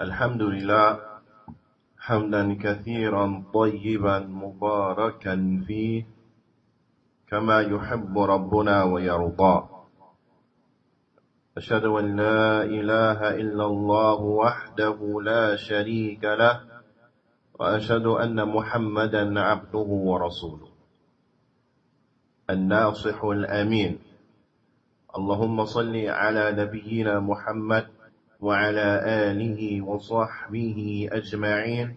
الحمد لله حمدا كثيرا طيبا مباركا فيه كما يحب ربنا ويرضى. أشهد أن لا إله إلا الله وحده لا شريك له وأشهد أن محمدا عبده ورسوله الناصح الأمين. اللهم صل على نبينا محمد وعلى آله وصحبه أجمعين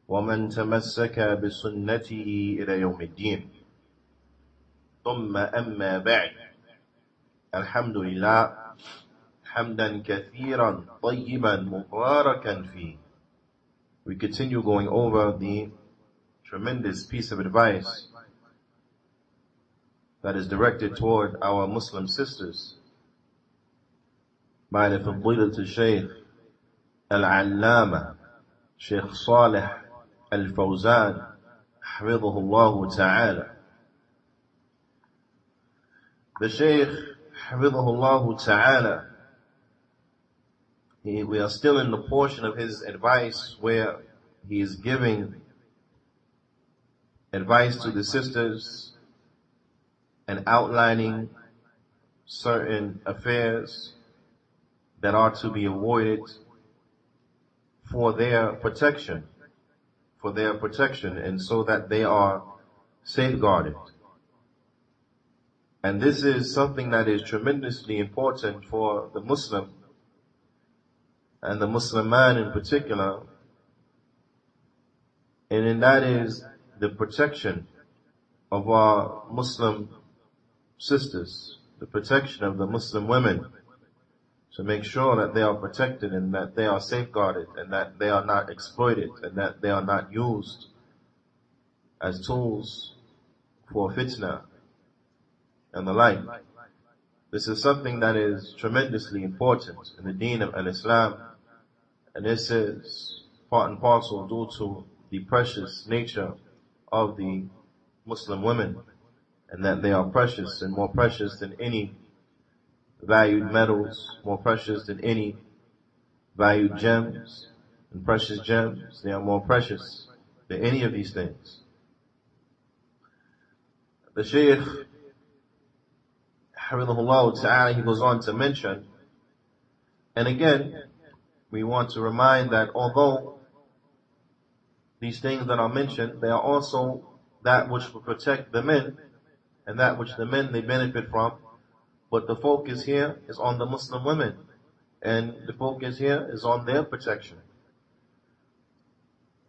ومن تمسك بسنته إلى يوم الدين. ثم أما بعد. الحمد لله حمدا كثيرا طيبا مباركا فيه. We continue going over the tremendous piece of advice that is directed toward our Muslim sisters by the فضيلة الشيخ العلامة شيخ صالح الفوزان حفظه الله تعالى. The Shaykh حفظه الله تعالى, we are still in the portion of his advice where he is giving advice to the sisters and outlining certain affairs that are to be avoided for their protection, and so that they are safeguarded. And this is something that is tremendously important for the Muslim and the Muslim man in particular, and that is the protection of our Muslim sisters, the protection of the Muslim women, to make sure that they are protected and that they are safeguarded and that they are not exploited and that they are not used as tools for fitna and the like. This is something that is tremendously important in the deen of al-Islam, and this is part and parcel due to the precious nature of the Muslim women, and that they are precious and more precious than any valued metals, more precious than any valued gems and precious gems. They are more precious than any of these things. The Shaykh Hafidhahullah Ta'ala, he goes on to mention, and again we want to remind that although these things that are mentioned, they are also that which will protect the men and that which the men they benefit from, but the focus here is on the Muslim women, and the focus here is on their protection,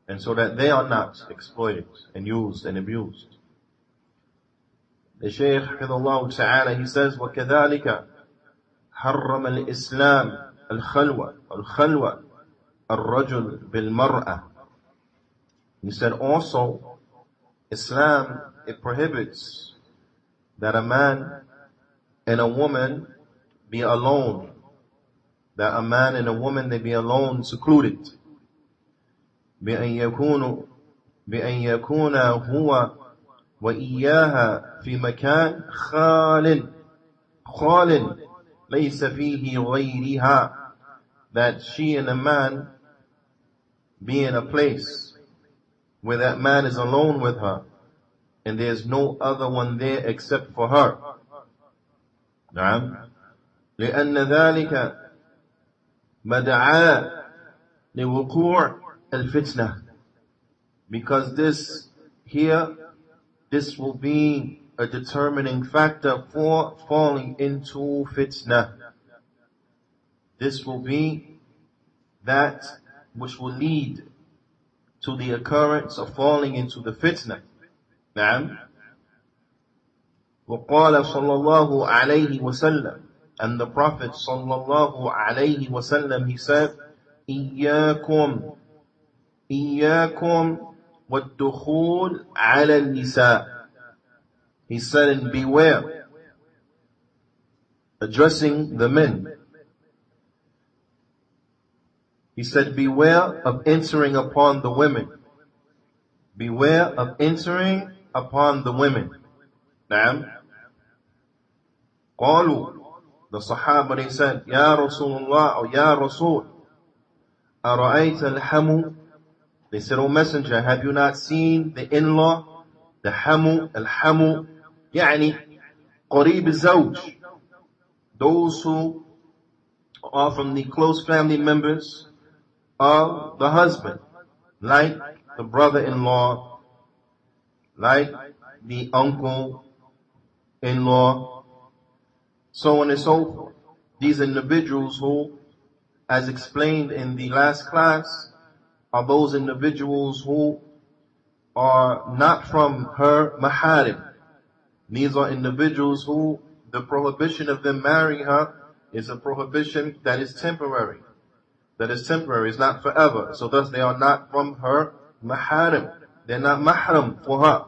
and so that they are not exploited and used and abused. The Shaykh Hafidhullah Ta'ala, he says, وَكَذَلِكَ حَرَّمَ الْإِسْلَامِ الْخَلْوَةَ الرَّجُلِ بِالْمَرْأَةِ. He said also, Islam, it prohibits that a man and a woman be alone, that a man and a woman, they be alone, secluded. بأن يكون هو وإياها في مكان خال ليس فيه غيرها, that she and a man be in a place where that man is alone with her and there's no other one there except for her. نعم. لأن ذلك مدعاة لوقوع الفتنة, because this will be a determining factor for falling into fitna. This will be that which will lead to the occurrence of falling into the fitna. نعم. وقال صلى الله عليه وسلم, and the Prophet صلى الله عليه وسلم, he said, إياكم والدخول على النساء. He said, and beware, addressing the men. He said, beware of entering upon the women. Beware of entering upon the women. Naam. قالوا, the Sahaba, they said, Ya Rasulullah, or Ya Rasul, أَرَأَيْتَ الْحَمُ. They said, O Messenger, have you not seen the in-law? The hamu, al-hamu, يعني قريب الزوج. Those who are from the close family members of the husband, like the brother-in-law, like the uncle-in-law, so on and so forth. These individuals who, as explained in the last class, are those individuals who are not from her maharim. These are individuals who the prohibition of them marrying her is a prohibition that is temporary. That is temporary, it's not forever. So thus they are not from her maharim. They're not mahram for her.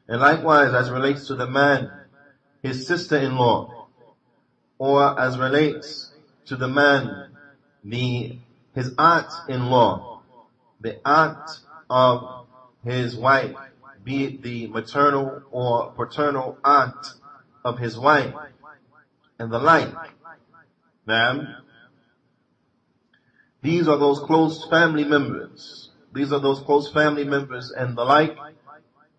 And likewise, as relates to the man, his sister-in-law, or as relates to the man, his aunt-in-law, the aunt of his wife, be it the maternal or paternal aunt of his wife, and the like. These are those close family members. These are those close family members and the like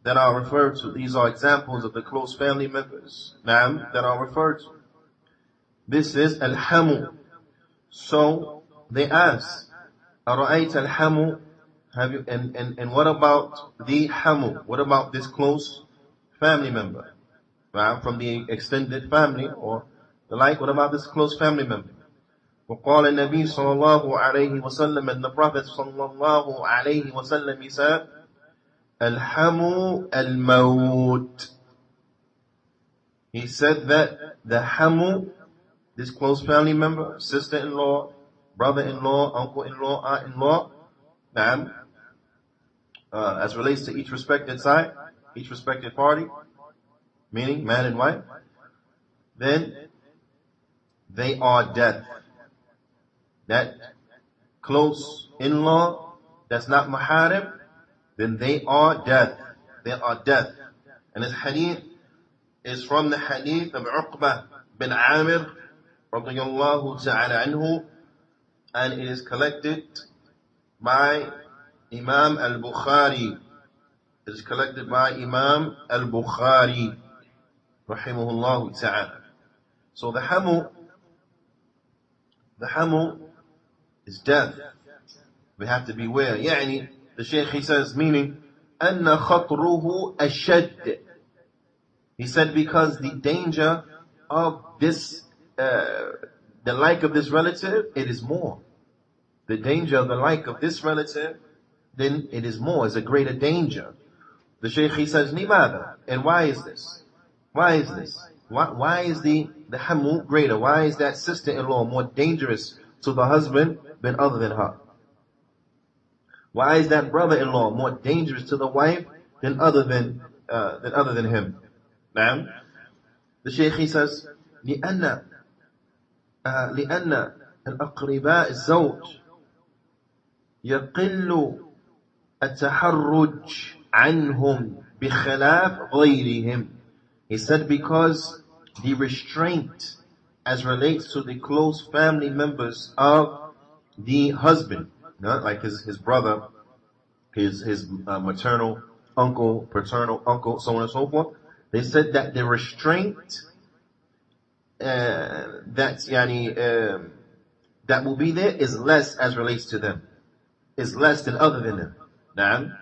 that are referred to. These are examples of the close family members that are referred to. This is al-hamu. So they ask, أَرَأَيْتَ الْحَمُ. Have you, and what about the hamu? What about this close family member? From the extended family or the like, what about this close family member? وقال النبي صلى الله عليه وسلم, and the Prophet صلى الله عليه وسلم, he said, الحمو الموت. He said that the hamu, this close family member, sister-in-law, brother-in-law, uncle-in-law, aunt-in-law, as relates to each respected side, each respected party, meaning man and wife, then they are death. That close in-law that's not maharim, then they are death. They are death. And this hadith is from the hadith of Uqbah bin Amir radiyallahu ta'ala anhu, and it is collected by Imam al-Bukhari. It is collected by Imam al-Bukhari rahimahullah ta'ala. So the hamu is death. We have to beware. يعني, the Shaykh, he says, meaning, أَنَّ خَطْرُهُ أَشَدْ. He said because the danger of this, the like of this relative, it is more. The danger of the like of this relative, then it is more, it's a greater danger. The Shaykh, he says, لِمَاذَا? And why is this? Why is this? Why is the hamu greater? Why is that sister-in-law more dangerous to the husband than other than her? Why is that brother-in-law more dangerous to the wife than other than him? The Shaykh, he says, لأن الأقرباء الزوج يقل التحرج عنهم بخلاف غيرهم. He said because the restraint as relates to the close family members of the husband, like his brother, his maternal uncle, paternal uncle, so on and so forth. They said that the restraint that will be there is less as relates to them, is less than other than them.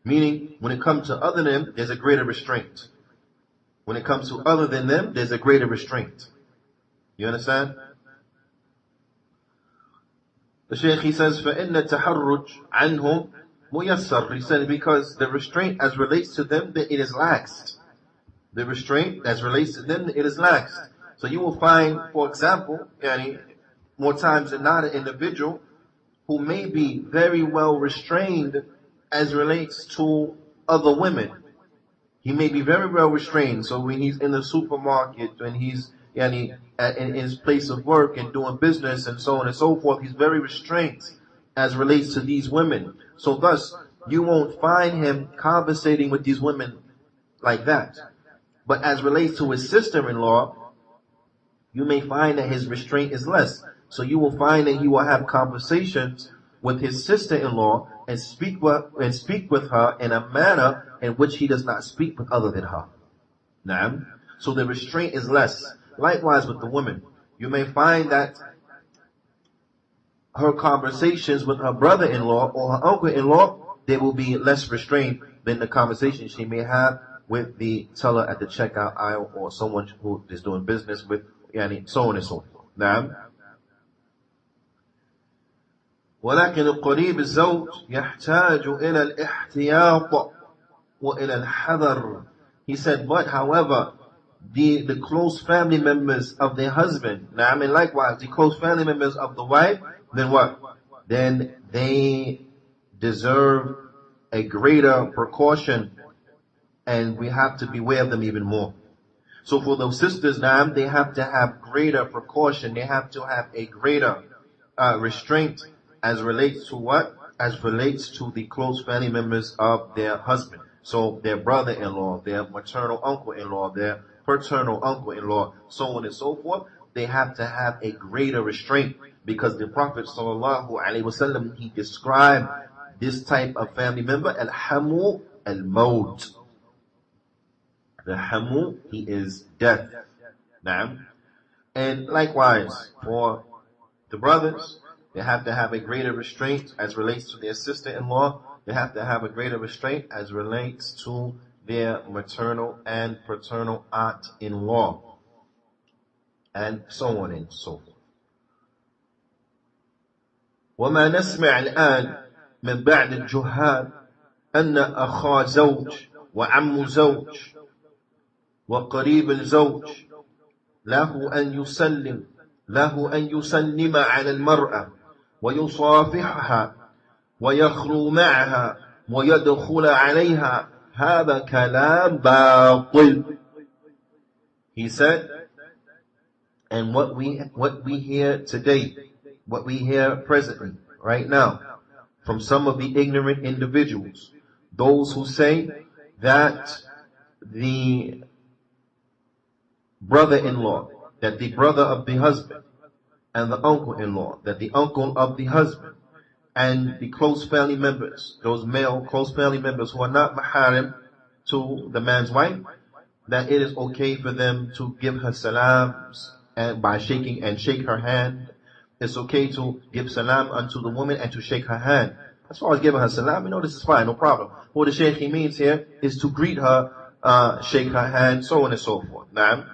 Meaning, when it comes to other than them, there's a greater restraint. When it comes to other than them, there's a greater restraint. You understand? The Shaykh, he says, فَإِنَّ التَّحَرُّجْ عَنْهُمْ مُيَسَّرٌ. He said because the restraint as relates to them, it is laxed. The restraint as relates to them, it is laxed. So you will find, for example, more times than not, an individual who may be very well restrained as relates to other women. He may be very well restrained. So when he's in the supermarket, when he's in his place of work and doing business and so on and so forth, he's very restrained as relates to these women. So thus, you won't find him conversating with these women like that. But as relates to his sister-in-law, you may find that his restraint is less. So you will find that he will have conversations with his sister-in-law and speak with her in a manner in which he does not speak with other than her. Naam. So the restraint is less. Likewise with the woman. You may find that her conversations with her brother-in-law or her uncle-in-law, they will be less restrained than the conversation she may have with the teller at the checkout aisle or someone who is doing business with, so on and so forth. Naam. ولكن القريب الزوج يحتاج إلى الاحتياط وإلى الحذر. He said, but however, the close family members of the husband, now likewise, the close family members of the wife, then what? Then they deserve a greater precaution, and we have to beware of them even more. So for those sisters now, they have to have greater precaution, they have to have a greater restraint as relates to what? As relates to the close family members of their husband. So their brother-in-law, their maternal uncle-in-law, their paternal uncle-in-law, so on and so forth. They have to have a greater restraint because the Prophet ﷺ, he described this type of family member, al-hamu al-maut. The hamu, he is death. Naam. And likewise, for the brothers, they have to have a greater restraint as relates to their sister-in-law. They have to have a greater restraint as relates to their maternal and paternal aunt-in-law. And so on and so forth. وما نسمع الآن من بعد الجهال أن أخا زوج وعم زوج وقريب الزوج له أن يسلم على المرأة ويصافحها ويخلو معها ويدخل عليها. هذا كلام باطل. He said, and what we hear today, what we hear presently, right now, from some of the ignorant individuals, those who say that the brother-in-law, that the brother of the husband, and the uncle-in-law, that the uncle of the husband, and the close family members, those male close family members who are not maharim to the man's wife, that it is okay for them to give her salams and by shake her hand. It's okay to give salam unto the woman and to shake her hand. As far as giving her salam, this is fine, no problem. What the shaykh he means here is to greet her, shake her hand, so on and so forth. Now,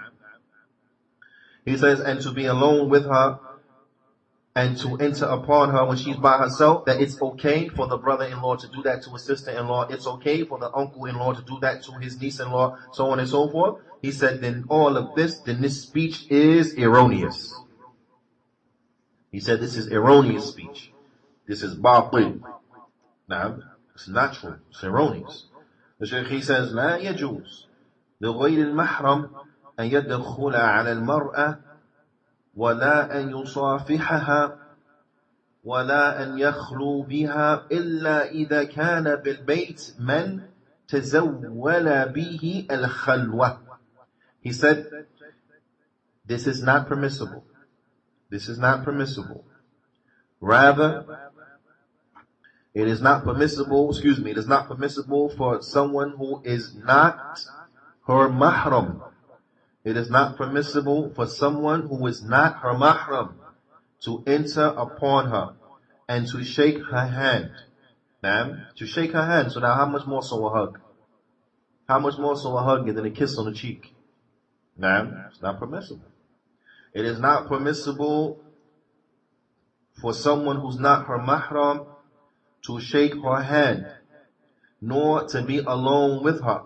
he says, and to be alone with her and to enter upon her when she's by herself, that it's okay for the brother-in-law to do that to his sister-in-law. It's okay for the uncle-in-law to do that to his niece-in-law, so on and so forth. He said, then all of this, then this speech is erroneous. He said, this is erroneous speech. This is batil. Now, it's not true. It's erroneous. The Shaykh, he says, لا يجوز لغير المحرم أن يدخل على المرأة ولا أن يصافحها ولا أن يخلو بها إلا إذا كان بالبيت من تزول به الخلوة. He said, this is not permissible. This is not permissible. Rather, it is not permissible for someone who is not her mahram. It is not permissible for someone who is not her mahram to enter upon her and to shake her hand. Ma'am, to shake her hand. So now how much more so a hug? How much more so a hug than a kiss on the cheek? Ma'am, it's not permissible. It is not permissible for someone who's not her mahram to shake her hand, nor to be alone with her.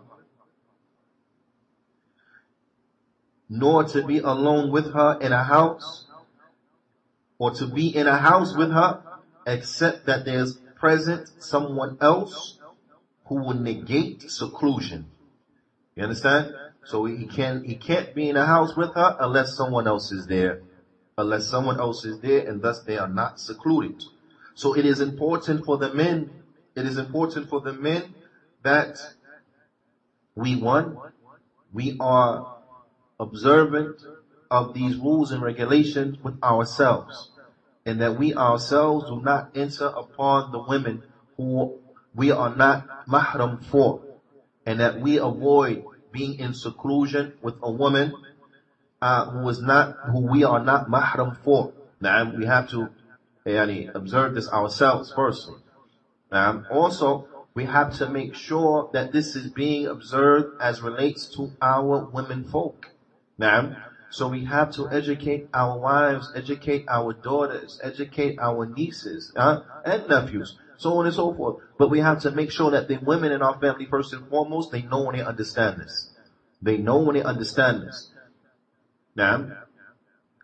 Nor to be alone with her in a house, or to be in a house with her, except that there's present someone else who will negate seclusion. You understand? So he can't be in a house with her unless someone else is there. Unless someone else is there, and thus they are not secluded. So it is important for the men, that we are observant of these rules and regulations with ourselves. and that we ourselves do not enter upon the women who we are not mahram for, and that we avoid being in seclusion with a woman who we are not mahram for. Now, we have to observe this ourselves firstly. Also, we have to make sure that this is being observed as relates to our women folk. So we have to educate our wives, educate our daughters, educate our nieces and nephews, so on and so forth. But we have to make sure that the women in our family, first and foremost, they know and they understand this. They know and they understand this. And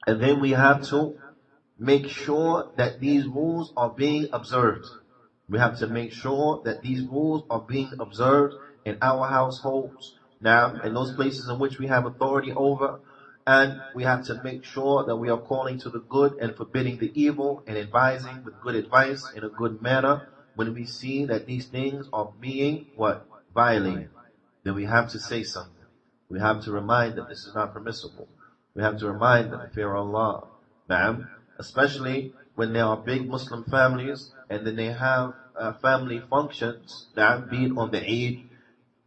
then we have to make sure that these rules are being observed. We have to make sure that these rules are being observed in our households, in those places in which we have authority over. And we have to make sure that we are calling to the good and forbidding the evil and advising with good advice in a good manner. When we see that these things are being violated, then we have to say something. We have to remind them this is not permissible. We have to remind them, fear Allah. Especially when there are big Muslim families and then they have family functions, be it on the Eid,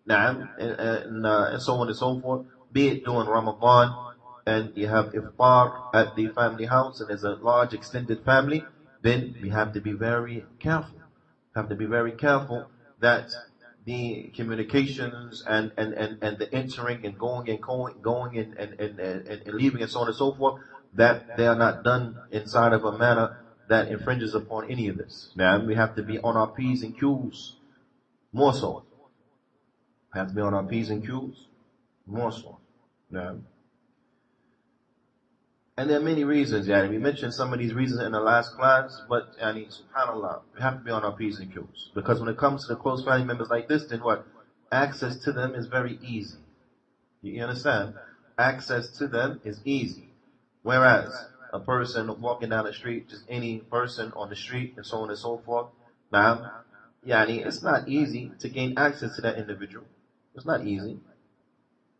and so on and so forth, be it during Ramadan, and you have iftar at the family house and there's a large extended family, then we have to be very careful. Have to be very careful that the communications and the entering and going and leaving and so on and so forth, that they are not done inside of a manner that infringes upon any of this. We have to be on our P's and Q's more so. We have to be on our P's and Q's more so. And there are many reasons, we mentioned some of these reasons in the last class, but subhanAllah, we have to be on our P's and Q's. Because when it comes to the close family members like this, then access to them is very easy. You understand? Access to them is easy. Whereas a person walking down the street, just any person on the street and so on and so forth, it's not easy to gain access to that individual. It's not easy.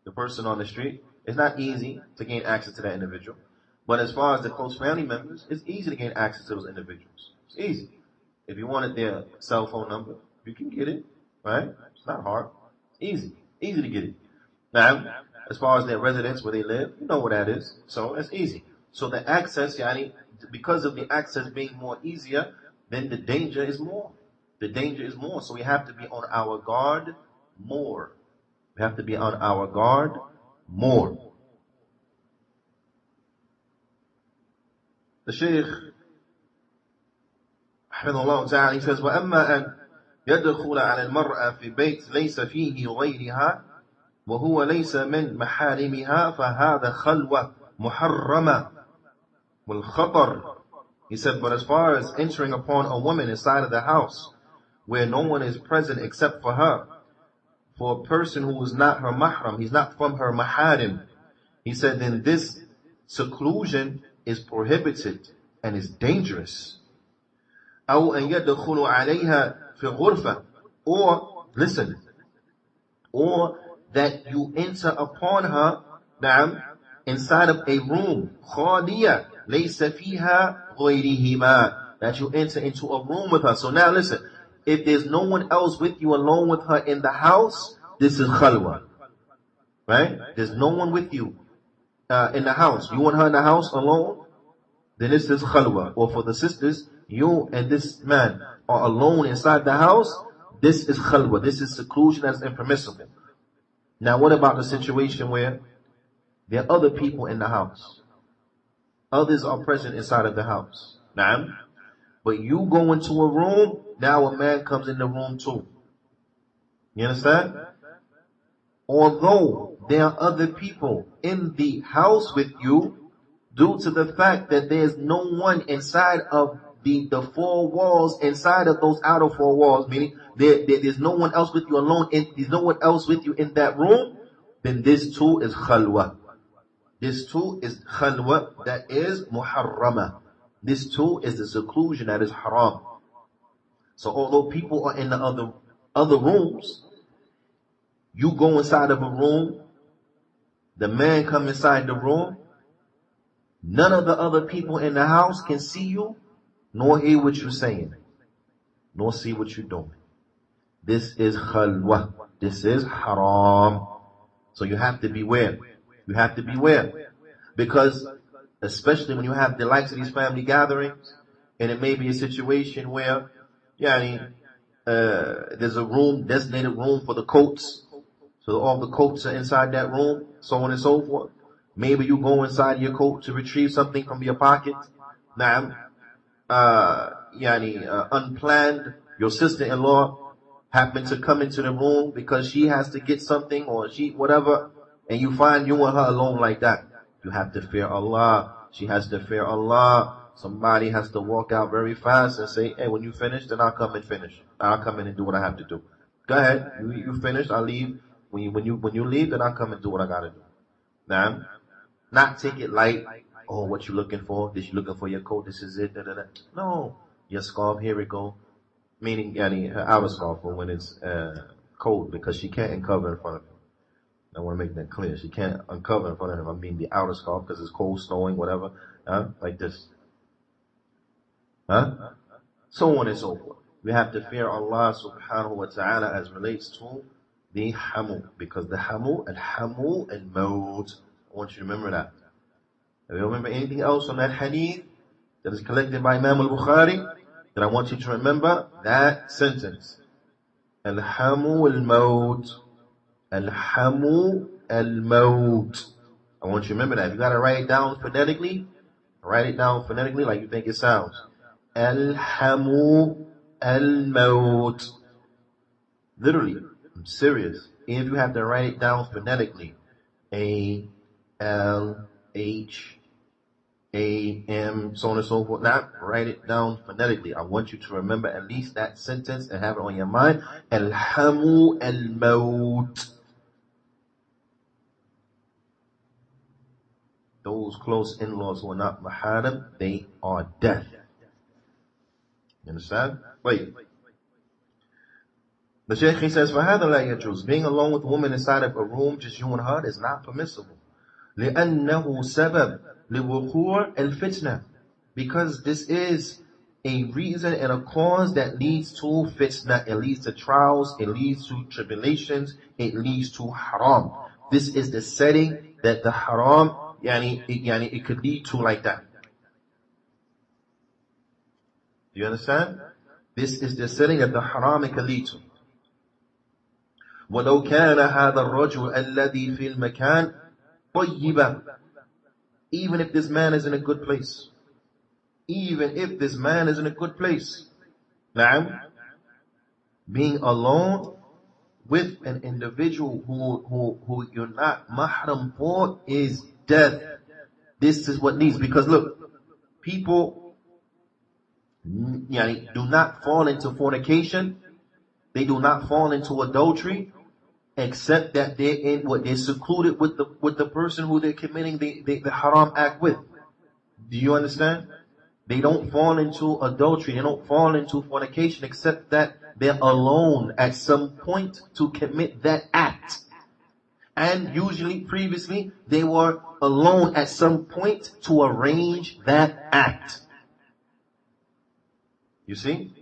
The person on the street, it's not easy to gain access to that individual. But as far as the close family members, it's easy to gain access to those individuals. It's easy. If you wanted their cell phone number, you can get it, right? It's not hard. It's easy to get it. Now, as far as their residence, where they live, you know where that is. So it's easy. So the access, because of the access being more easier, then the danger is more. The danger is more. So we have to be on our guard more. We have to be on our guard more. The Shaykh, Hafidhullah Ta'ala, he says, وَأَمَّا أَنْ يَدْخُلَ عَلَى الْمَرْأَةِ فِي بَيْتٍ لَيْسَ فِيهِ غَيْرِهَا وَهُوَ لَيْسَ مِنْ مَحَارِمِهَا فَهَذَا خَلْوَةٌ مُحَرَّمَةٌ وَالْخَطَرُ. He said, but as far as entering upon a woman inside of the house where no one is present except for her, for a person who is not her mahram, he's not from her maharim, he said, then this seclusion is prohibited and is dangerous. أو أن يدخل عليها في غرفة, or listen, or that you enter upon her inside of a room خالية ليس فيها غيرهما, that you enter into a room with her. So now listen, if there's no one else with you alone with her in the house, this is khalwa, right? There's no one with you in the house. You want her in the house alone? Then this is khalwa. Or for the sisters, you and this man are alone inside the house. This is khalwa. This is seclusion that's impermissible. Now what about the situation where there are other people in the house? Others are present inside of the house. But you go into a room, now a man comes in the room too. You understand? Although there are other people in the house with you, due to the fact that there's no one inside of the four walls, inside of those outer four walls, meaning there's no one else with you alone, there's no one else with you in that room, then this too is khalwa. This too is khalwa, that is muharrama. This too is the seclusion that is haram. So although people are in the other rooms, you go inside of a room, the man come inside the room, none of the other people in the house can see you, nor hear what you're saying, nor see what you're doing. This is khalwa. This is haram. So you have to beware. You have to beware. Because, especially when you have the likes of these family gatherings, and it may be a situation where, there's a room, designated room for the coats. So all the coats are inside that room, so on and so forth. Maybe you go inside your coat to retrieve something from your pocket. Unplanned, your sister-in-law happened to come into the room because she has to get something or whatever, and you find you and her alone like that. You have to fear Allah. She has to fear Allah. Somebody has to walk out very fast and say, hey, when you finish, then I'll come and finish. I'll come in and do what I have to do. Go ahead. You finish, I'll leave. When you leave, then I'll come and do what I gotta do. Now, not take it light. Oh, what you looking for? This you looking for your coat? This is it. Da, da, da. No. Your scarf, here we go. Meaning, her outer scarf for when it's cold, because she can't uncover in front of him. I want to make that clear. She can't uncover in front of him. I mean the outer scarf because it's cold, snowing, whatever. Like this. So on and so forth. We have to fear Allah subhanahu wa ta'ala as relates to the hamu. Because the hamu al-maut. I want you to remember that. If you remember anything else on that hadith that is collected by Imam al-Bukhari, then I want you to remember that sentence. Al-hamu al-maut. Al-hamu al-maut. I want you to remember that. If you gotta write it down phonetically like you think it sounds. Al-hamu al-maut. Literally, I'm serious. If you have to write it down phonetically, A-L-H-A-M, so on and so forth. Now, write it down phonetically. I want you to remember at least that sentence and have it on your mind. Al-hamu al-maut. Those close in-laws who are not maharam, they are death. You understand? Wait. The Shaykh, he says, فَهَذَا لَا يَجُوزُ. Being alone with a woman inside of a room, just you and her, is not permissible. لِأَنَّهُ سَبَبْ لِوُقُوعِ الْفِتْنَةِ. Because this is a reason and a cause that leads to fitna. It leads to trials, it leads to tribulations, it leads to haram. This is the setting that the haram, it could lead to like that. Do you understand? This is the setting that the haram can lead to. وَلَوْ كَانَ هَذَا الرَّجُلُ الَّذِي فِي الْمَكَانِ طَيِّبًا. Even if this man is in a good place. Even if this man is in a good place. Na'am. Being alone with an individual who you're not mahram for is death. This is what needs, because look, people do not fall into fornication. They do not fall into adultery, except that they're secluded with the person who they're committing the haram act with. Do you understand? They don't fall into adultery. They don't fall into fornication, except that they're alone at some point to commit that act. And usually, previously, they were alone at some point to arrange that act. You see?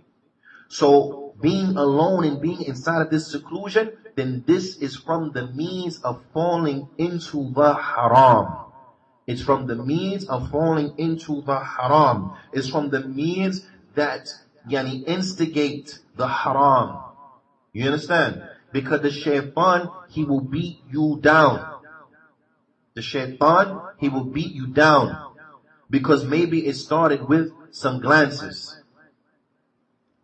So, being alone and being inside of this seclusion, then this is from the means of falling into the haram. It's from the means of falling into the haram. It's from the means that instigate the haram. You understand? Because the shaitan, he will beat you down. The shaitan, he will beat you down. Because maybe it started with some glances.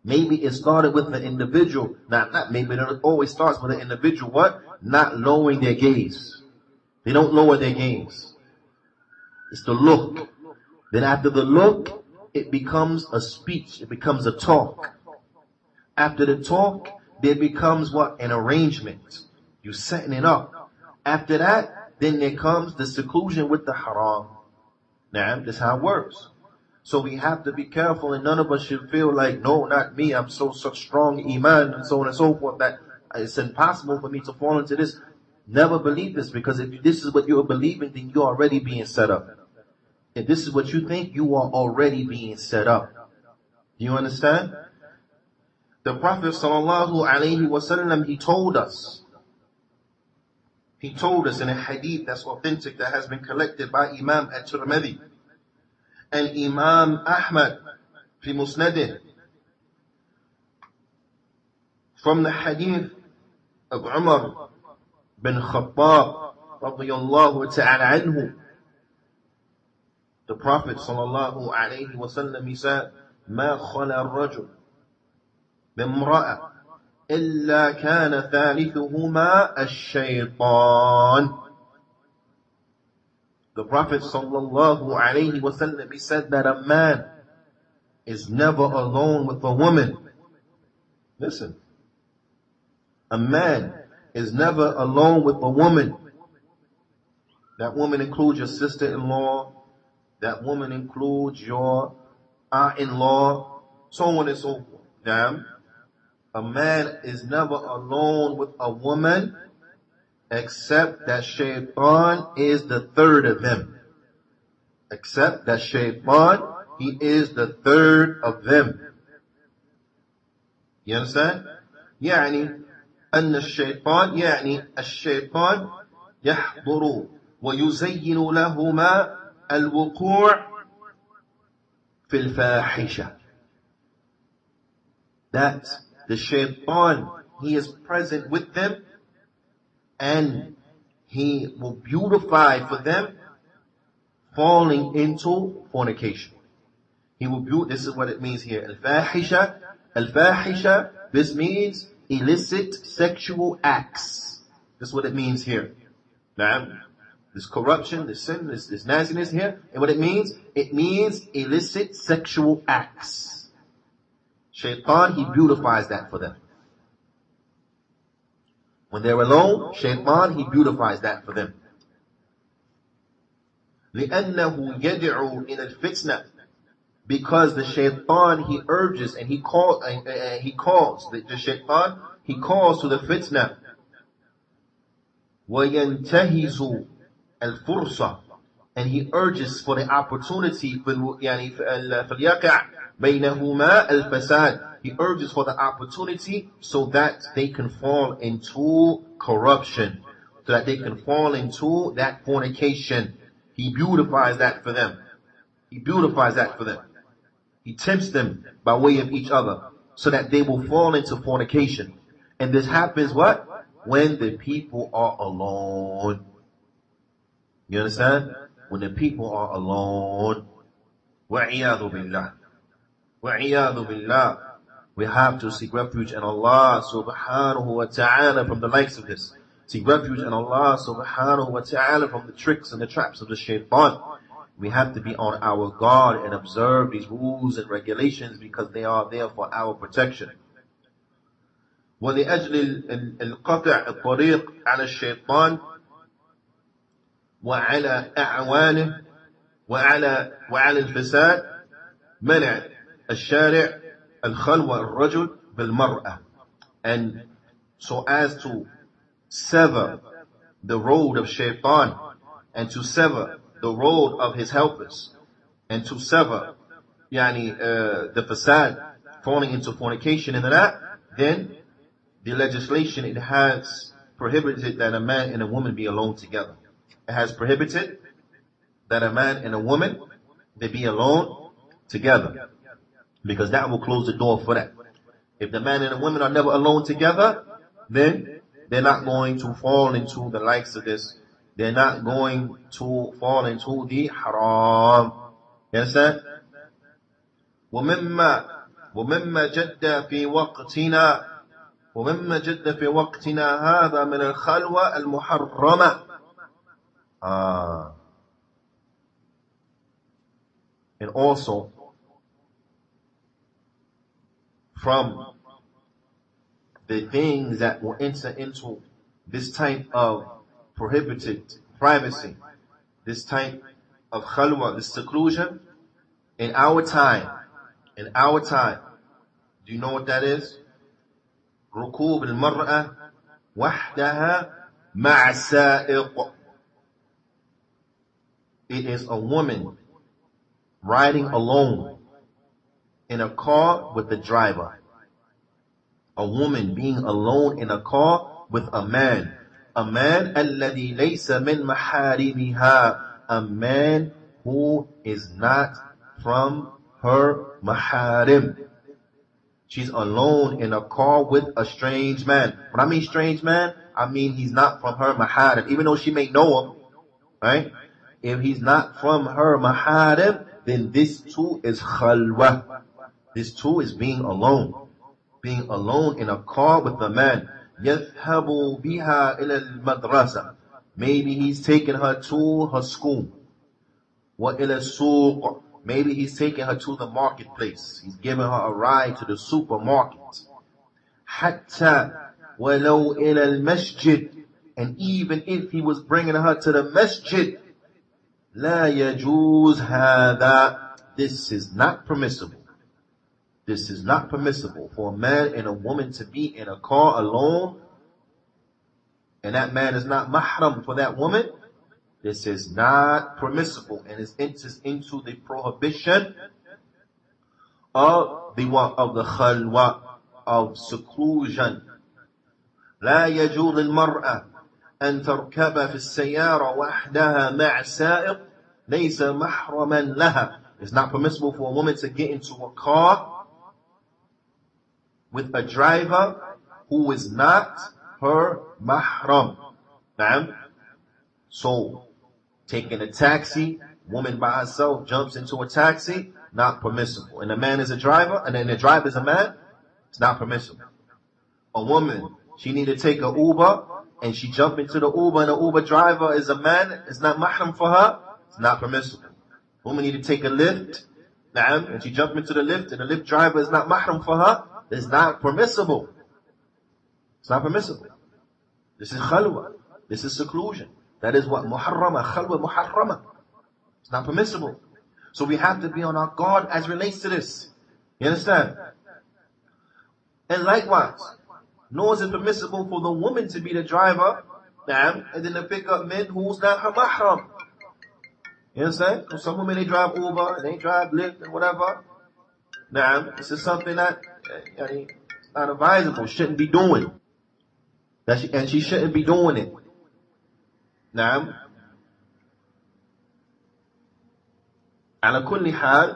Maybe it started with the individual. Not maybe it always starts with the individual. What? Not lowering their gaze. They don't lower their gaze. It's the look. Then after the look, it becomes a speech. It becomes a talk. After the talk, there becomes what? An arrangement. You're setting it up. After that, then there comes the seclusion with the haram. Now, that's how it works. So we have to be careful, and none of us should feel like, no, not me, I'm such strong iman, and so on and so forth, that it's impossible for me to fall into this. Never believe this, because if this is what you're believing, then you're already being set up. If this is what you think, you are already being set up. Do you understand? The Prophet sallallahu alaihi wasallam, he told us in a hadith that's authentic, that has been collected by Imam at-Tirmidhi and Imam Ahmad fi Musnadih, from the hadith of Umar bin Khattab radiyallahu ta'ala anhu. The Prophet sallallahu alayhi wa sallam, he said, ما خلا الرجل بامرأة إلا كان ثالثهما الشيطان. The Prophet sallallahu alayhi wa sallam, he said that a man is never alone with a woman. Listen. A man is never alone with a woman. That woman includes your sister-in-law. That woman includes your aunt-in-law. So on and so forth. Damn. A man is never alone with a woman except that shaitan is the third of them. Except that shaitan, he is the third of them. You understand? يعني أن الشيطان يحضر ويزين لهما الوقوع في الفاحشة. That the shaitan, he is present with them and he will beautify for them falling into fornication. He will this is what it means here. Al-fahisha, this means illicit sexual acts. That's what it means here. Now, this corruption, this sin, this nastiness here, and what it means illicit sexual acts. Shaitan, he beautifies that for them. When they're alone, shaitan, he beautifies that for them. لأنه يدعو إلى الفتنة, because the shaitan, he urges and he calls the shaitan, he calls to the fitna. وينتهز الفرصة, and he urges for the opportunity فليقع بينهما الفساد. He urges for the opportunity so that they can fall into corruption, so that they can fall into that fornication. He beautifies that for them. He beautifies that for them. He tempts them by way of each other so that they will fall into fornication. And this happens what? When the people are alone. You understand? When the people are alone. وَعِيَاذُ بِاللَّهِ وَعِيَاذُ بِاللَّهِ. We have to seek refuge in Allah subhanahu wa ta'ala from the likes of this. Seek refuge in Allah subhanahu wa ta'ala from the tricks and the traps of the shaitan. We have to be on our guard and observe these rules and regulations because they are there for our protection. ولأجل القطع الطريق على الشيطان وعلى أعوانه وعلى الفساد منع الشارع الخلوة الرجل بالمرأة. And so as to sever the road of shaitan and to sever the road of his helpers and to sever the fasad, falling into fornication and that, then the legislation, it has prohibited that a man and a woman be alone together. It has prohibited that a man and a woman, they be alone together, because that will close the door for that. If the man and the woman are never alone together, then they're not going to fall into the likes of this. They're not going to fall into the haram. You understand? ومما جد في وقتنا هذا من الخلوة المحرمة. And also from the things that will enter into this type of prohibited privacy, this type of khalwa, this seclusion, in our time, do you know what that is? ركوب المرأة وحدها مع سائق. It is a woman riding alone in a car with the driver. A woman being alone in a car with a man. A man الذي ليس من محارمها. A man who is not from her maharim. She's alone in a car with a strange man. When I mean strange man, I mean he's not from her maharim. Even though she may know him, right? If he's not from her maharim, then this too is khalwa. This too is being alone. Being alone in a car with a man. يَذْهَبُ بِهَا إِلَى الْمَدْرَسَةِ. Maybe he's taking her to her school. وَإِلَى السُّوقِ. Maybe he's taking her to the marketplace. He's giving her a ride to the supermarket. حَتَّى وَلَوْ إِلَى الْمَسْجِدِ. And even if he was bringing her to the masjid, لَا يَجُوزُ هَذَا. This is not permissible. This is not permissible for a man and a woman to be in a car alone, and that man is not mahram for that woman. This is not permissible, and it enters into the prohibition of the khalwa, of seclusion. لا يجوز للمرأة أن تركب في السيارة وحدها مع سائق ليس محرما لها. It's not permissible for a woman to get into a car with a driver who is not her mahram. So, taking a taxi, woman by herself jumps into a taxi, not permissible. And the man is a driver, and then the driver is a man, it's not permissible. A woman, she need to take an Uber, and she jump into the Uber, and the Uber driver is a man, it's not mahram for her, it's not permissible. Woman need to take a lift, and she jump into the lift, and the lift driver is not mahram for her, it's not permissible. It's not permissible. This is khalwa. This is seclusion. That is what muharrama, khalwa muharrama. It's not permissible. So we have to be on our guard as relates to this. You understand? And likewise, nor is it permissible for the woman to be the driver, and then to pick up men who's not her mahram. You understand? So some women, they drive Uber, and they drive Lyft, and whatever. This is something that it's not advisable, shouldn't be doing. And she shouldn't be doing it. على كل حال,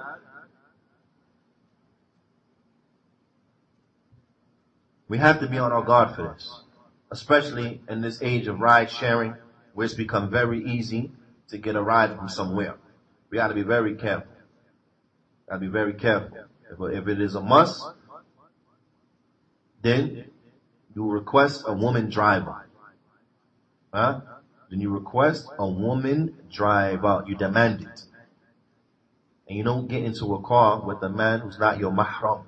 we have to be on our guard for this, especially in this age of ride sharing, where it's become very easy to get a ride from somewhere. We got to be very careful. Got to be very careful. If it is a must, then you request a woman driver. Then you request a woman driver. You demand it. And you don't get into a car with a man who's not your mahram.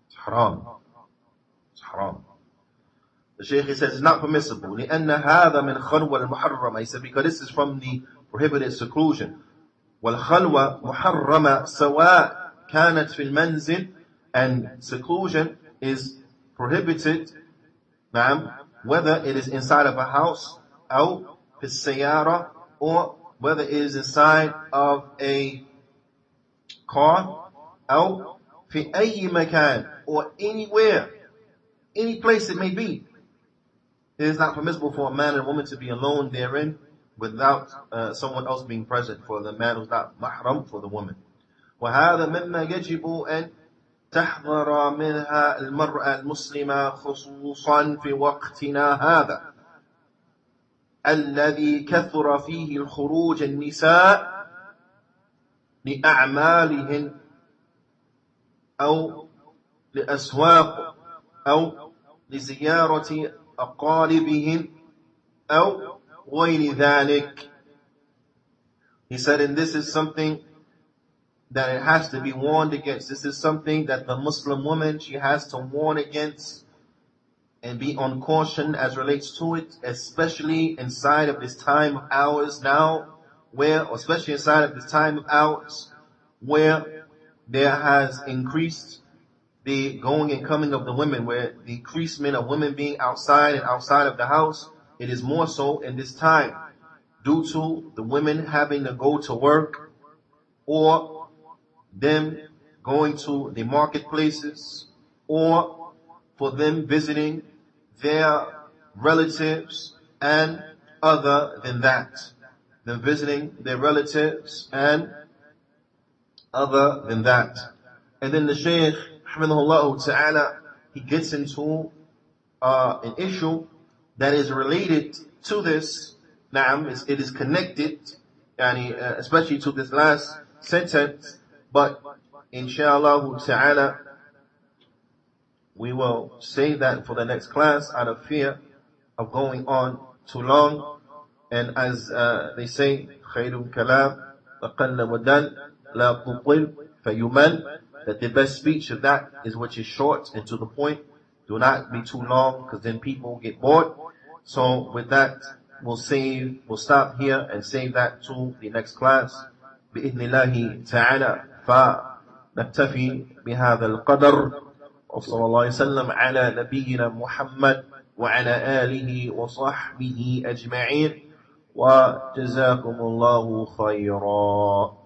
It's haram. It's haram. The Shaykh, he says it's not permissible. لأن هذا من خلوة المحرمة. He said because this is from the prohibited seclusion. والخلوة محرمة سواء كانت في المنزل, and seclusion is prohibited, whether it is inside of a house, أو في السيارة, or whether it is inside of a car, أو في أي مكان, or anywhere, any place it may be. It is not permissible for a man and woman to be alone therein without someone else being present, for the man who's not mahram for the woman. وهذا مما يجب أن تحذر منها المرأة المسلمة خصوصا في وقتنا هذا الذي كثر فيه الخروج النساء لأعمالهن أو لأسواق أو لزيارة أقاربهن أو غير ذلك. He said, and this is something that it has to be warned against. This is something that the Muslim woman, she has to warn against and be on caution as relates to it, especially inside of this time of ours now, especially inside of this time of ours, where there has increased the going and coming of the women, where the increasement of women being outside and outside of the house, it is more so in this time, due to the women having to go to work, or them going to the marketplaces, or for them visiting their relatives and other than that. Them visiting their relatives and other than that. And then the Shaykh, Hamidullah Ta'ala, he gets into an issue that is related to this. Naam, it is connected, especially to this last sentence, but inshallah ta'ala, we will save that for the next class out of fear of going on too long. And as they say, خَيْرُ الْكَلَامِ أَقَلَّ وَدَلْ لَا تُطِلْ فَيُمَلْ, that the best speech of that is which is short and to the point. Do not be too long, because then people get bored. So with that, we'll stop here and save that to the next class. بإذن الله تعالى. فنكتفي بهذا القدر. وصلى الله وسلم على نبينا محمد وعلى آله وصحبه أجمعين. وجزاكم الله خيرا.